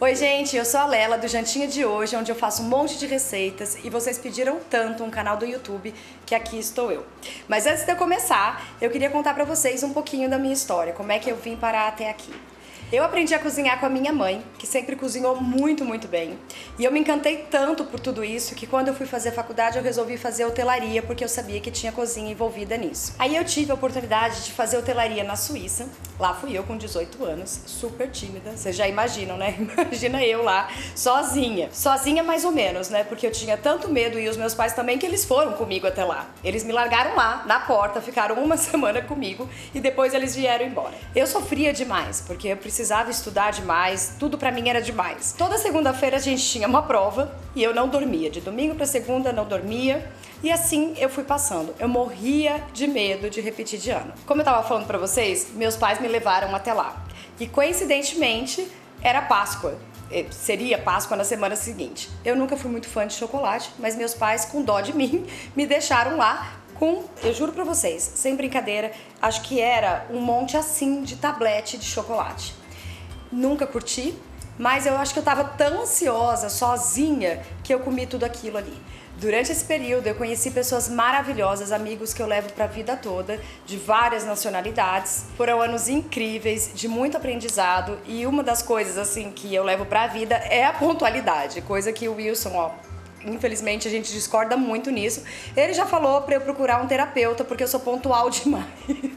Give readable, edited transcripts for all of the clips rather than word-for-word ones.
Oi gente, eu sou a Lela do Jantinha de Hoje, onde eu faço um monte de receitas e vocês pediram tanto um canal do YouTube que aqui estou eu. Mas antes de eu começar, eu queria contar pra vocês um pouquinho da minha história, como é que eu vim parar até aqui. Eu aprendi a cozinhar com a minha mãe, que sempre cozinhou muito, muito bem. E eu me encantei tanto por tudo isso que quando eu fui fazer faculdade eu resolvi fazer hotelaria porque eu sabia que tinha cozinha envolvida nisso. Aí eu tive a oportunidade de fazer hotelaria na Suíça. Lá fui eu com 18 anos, super tímida. Vocês já imaginam, né? Imagina eu lá, sozinha. Sozinha mais ou menos, né? Porque eu tinha tanto medo e os meus pais também que eles foram comigo até lá. Eles me largaram lá, na porta, ficaram uma semana comigo e depois eles vieram embora. Eu sofria demais, porque eu precisava estudar demais, tudo pra mim era demais. Toda segunda-feira a gente tinha uma prova e eu não dormia. De domingo pra segunda não dormia. E assim eu fui passando. Eu morria de medo de repetir de ano. Como eu tava falando pra vocês, meus pais me levaram até lá. E coincidentemente era Páscoa. Seria Páscoa na semana seguinte. Eu nunca fui muito fã de chocolate, mas meus pais, com dó de mim, me deixaram lá com, eu juro pra vocês, sem brincadeira, acho que era um monte assim de tablete de chocolate. Nunca curti, mas eu acho que eu tava tão ansiosa, sozinha, que eu comi tudo aquilo ali. Durante esse período eu conheci pessoas maravilhosas, amigos que eu levo pra vida toda, de várias nacionalidades. Foram anos incríveis, de muito aprendizado, e uma das coisas assim que eu levo pra vida é a pontualidade, coisa que o Wilson, ó, infelizmente a gente discorda muito nisso. Ele já falou pra eu procurar um terapeuta porque eu sou pontual demais.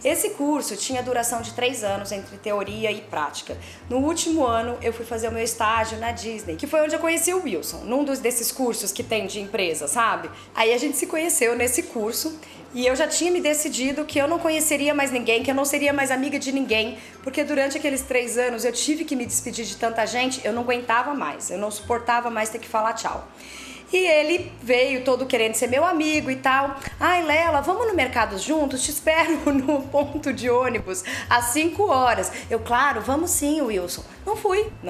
Esse curso tinha duração de 3 anos entre teoria e prática. No último ano eu fui fazer o meu estágio na Disney, que foi onde eu conheci o Wilson, num desses cursos que tem de empresa, sabe? Aí a gente se conheceu nesse curso e eu já tinha me decidido que eu não conheceria mais ninguém, que eu não seria mais amiga de ninguém, porque durante aqueles 3 anos eu tive que me despedir de tanta gente, eu não aguentava mais, eu não suportava mais ter que falar tchau. E ele veio todo querendo ser meu amigo e tal. Ai, Lela, vamos no mercado juntos? Te espero no ponto de ônibus às 5 horas. Eu, claro, vamos sim, Wilson. Não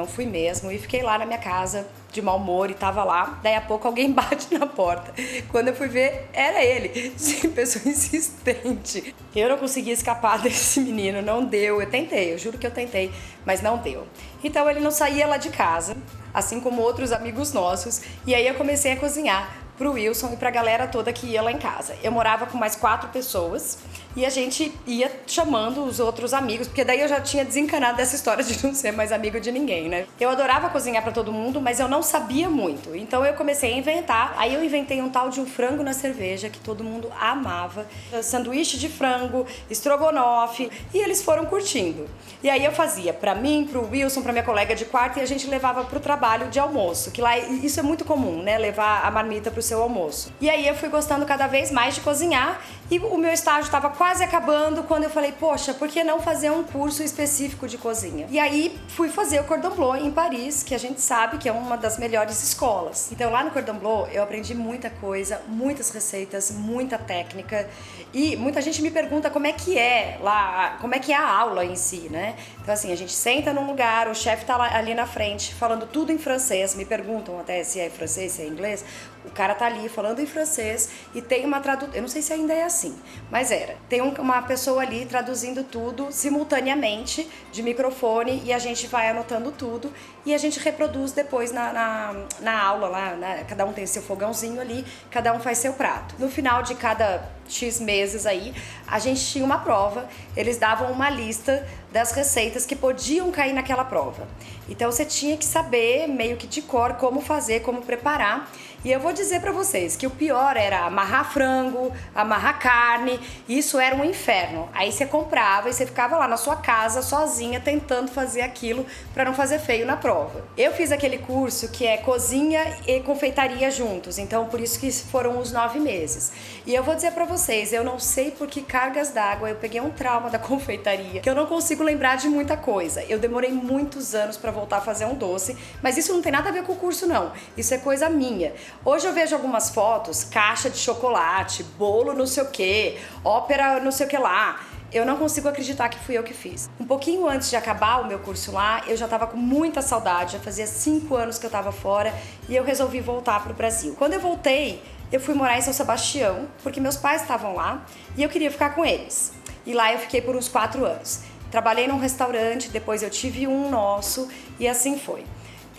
fui mesmo e fiquei lá na minha casa de mau humor e tava lá. Daí a pouco alguém bate na porta. Quando eu fui ver, era ele. Sim, pessoa insistente. Eu não consegui escapar desse menino, não deu. Eu tentei, eu juro que eu tentei, mas não deu. Então ele não saía lá de casa, assim como outros amigos nossos, e aí eu comecei a cozinhar pro Wilson e pra galera toda que ia lá em casa. Eu morava com mais 4 pessoas e a gente ia chamando os outros amigos, porque daí eu já tinha desencanado dessa história de não ser mais amigo de ninguém, né? Eu adorava cozinhar pra todo mundo, mas eu não sabia muito, então eu comecei a inventar. Aí eu inventei um tal de um frango na cerveja que todo mundo amava, sanduíche de frango, estrogonofe, e eles foram curtindo. E aí eu fazia pra mim, pro Wilson, pra minha colega de quarto, e a gente levava pro trabalho de almoço, que lá isso é muito comum, né? Levar a marmita pro seu almoço. E aí eu fui gostando cada vez mais de cozinhar e o meu estágio estava quase acabando quando eu falei, poxa, por que não fazer um curso específico de cozinha? E aí fui fazer o Cordon Bleu em Paris, que a gente sabe que é uma das melhores escolas. Então lá no Cordon Bleu eu aprendi muita coisa, muitas receitas, muita técnica e muita gente me pergunta como é que é lá, como é que é a aula em si, né? Então assim, a gente senta num lugar, o chefe tá ali na frente falando tudo em francês, me perguntam até se é francês, se é inglês. O cara tá ali falando em francês e tem uma tradução, eu não sei se ainda é assim, mas era. Tem uma pessoa ali traduzindo tudo simultaneamente de microfone e a gente vai anotando tudo e a gente reproduz depois na aula lá, né? Cada um tem seu fogãozinho ali, cada um faz seu prato. No final de cada X meses aí, a gente tinha uma prova, eles davam uma lista das receitas que podiam cair naquela prova. Então você tinha que saber meio que de cor como fazer, como preparar. E eu vou dizer pra vocês que o pior era amarrar frango, amarrar carne, isso era um inferno. Aí você comprava e você ficava lá na sua casa sozinha tentando fazer aquilo pra não fazer feio na prova. Eu fiz aquele curso que é cozinha e confeitaria juntos, então por isso que foram os 9 meses. E eu vou dizer pra vocês, eu não sei por que cargas d'água, eu peguei um trauma da confeitaria, que eu não consigo lembrar de muita coisa. Eu demorei muitos anos pra voltar a fazer um doce, mas isso não tem nada a ver com o curso não, isso é coisa minha. Hoje eu vejo algumas fotos, caixa de chocolate, bolo não sei o que, ópera não sei o que lá. Eu não consigo acreditar que fui eu que fiz. Um pouquinho antes de acabar o meu curso lá, eu já tava com muita saudade, já fazia 5 anos que eu tava fora e eu resolvi voltar pro Brasil. Quando eu voltei, eu fui morar em São Sebastião, porque meus pais estavam lá e eu queria ficar com eles. E lá eu fiquei por uns 4 anos. Trabalhei num restaurante, depois eu tive um nosso e assim foi.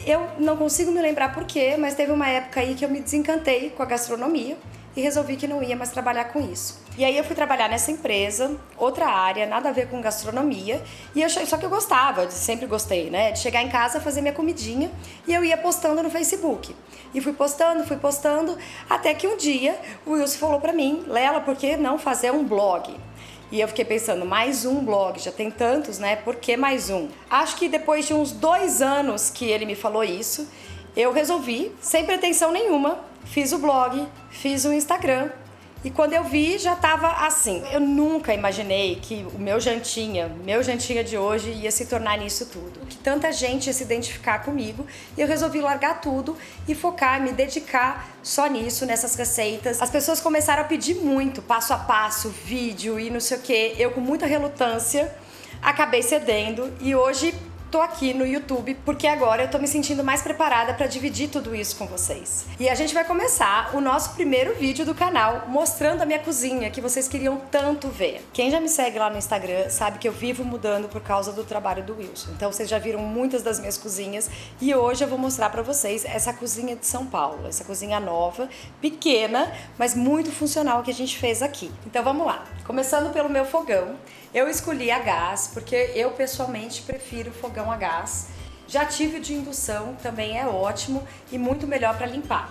Eu não consigo me lembrar por quê, mas teve uma época aí que eu me desencantei com a gastronomia e resolvi que não ia mais trabalhar com isso. E aí eu fui trabalhar nessa empresa, outra área, nada a ver com gastronomia, só que eu gostava, sempre gostei, né, de chegar em casa, fazer minha comidinha, e eu ia postando no Facebook. E fui postando, até que um dia o Wilson falou pra mim: Lela, por que não fazer um blog? E eu fiquei pensando, mais um blog, já tem tantos, né? Por que mais um? Acho que depois de uns 2 anos que ele me falou isso, eu resolvi, sem pretensão nenhuma, fiz o blog, fiz o Instagram. E quando eu vi, já tava assim. Eu nunca imaginei que o meu jantinha de hoje ia se tornar nisso tudo. Que tanta gente ia se identificar comigo. E eu resolvi largar tudo e focar, me dedicar só nisso, nessas receitas. As pessoas começaram a pedir muito, passo a passo, vídeo e não sei o quê. Eu, com muita relutância, acabei cedendo e hoje tô aqui no YouTube porque agora eu tô me sentindo mais preparada para dividir tudo isso com vocês. E a gente vai começar o nosso primeiro vídeo do canal mostrando a minha cozinha que vocês queriam tanto ver. Quem já me segue lá no Instagram sabe que eu vivo mudando por causa do trabalho do Wilson. Então vocês já viram muitas das minhas cozinhas e hoje eu vou mostrar para vocês essa cozinha de São Paulo, essa cozinha nova, pequena, mas muito funcional que a gente fez aqui. Então vamos lá. Começando pelo meu fogão. Eu escolhi a gás porque eu pessoalmente prefiro fogão a gás. Já tive o de indução, também é ótimo e muito melhor para limpar.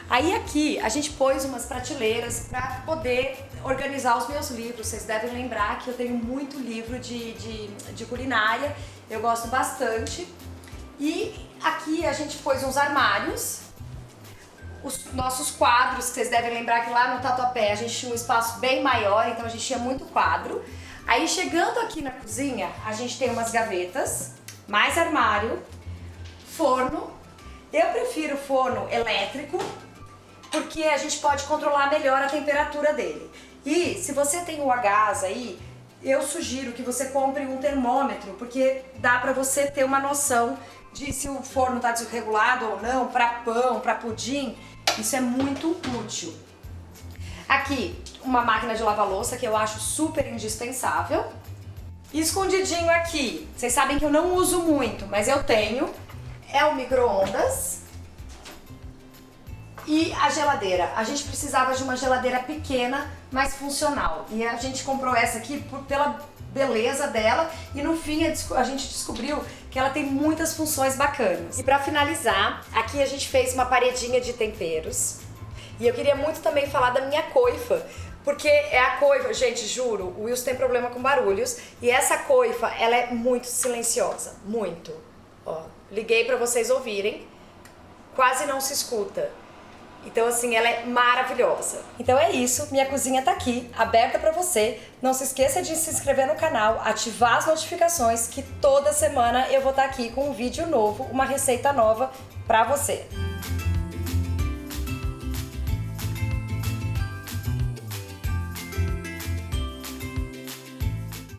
Aí aqui a gente pôs umas prateleiras para poder organizar os meus livros. Vocês devem lembrar que eu tenho muito livro de culinária, eu gosto bastante. E aqui a gente pôs uns armários, os nossos quadros, que vocês devem lembrar que lá no Tatuapé a gente tinha um espaço bem maior, então a gente tinha muito quadro. Aí chegando aqui na cozinha, a gente tem umas gavetas, mais armário, forno. Eu prefiro forno elétrico, porque a gente pode controlar melhor a temperatura dele. E se você tem o a gás aí, eu sugiro que você compre um termômetro, porque dá pra você ter uma noção de se o forno tá desregulado ou não, pra pão, pra pudim. Isso é muito útil. Aqui, uma máquina de lavar louça que eu acho super indispensável. E escondidinho aqui, vocês sabem que eu não uso muito, mas eu tenho, é o micro-ondas e a geladeira. A gente precisava de uma geladeira pequena, mas funcional. E a gente comprou essa aqui pela beleza dela e no fim a gente descobriu que ela tem muitas funções bacanas. E para finalizar, aqui a gente fez uma paredinha de temperos. E eu queria muito também falar da minha coifa, porque é a coifa, gente, juro, o Wilson tem problema com barulhos e essa coifa, ela é muito silenciosa, muito. Ó, liguei pra vocês ouvirem, quase não se escuta. Então assim, ela é maravilhosa. Então é isso, minha cozinha tá aqui, aberta pra você. Não se esqueça de se inscrever no canal, ativar as notificações, que toda semana eu vou estar aqui com um vídeo novo, uma receita nova pra você.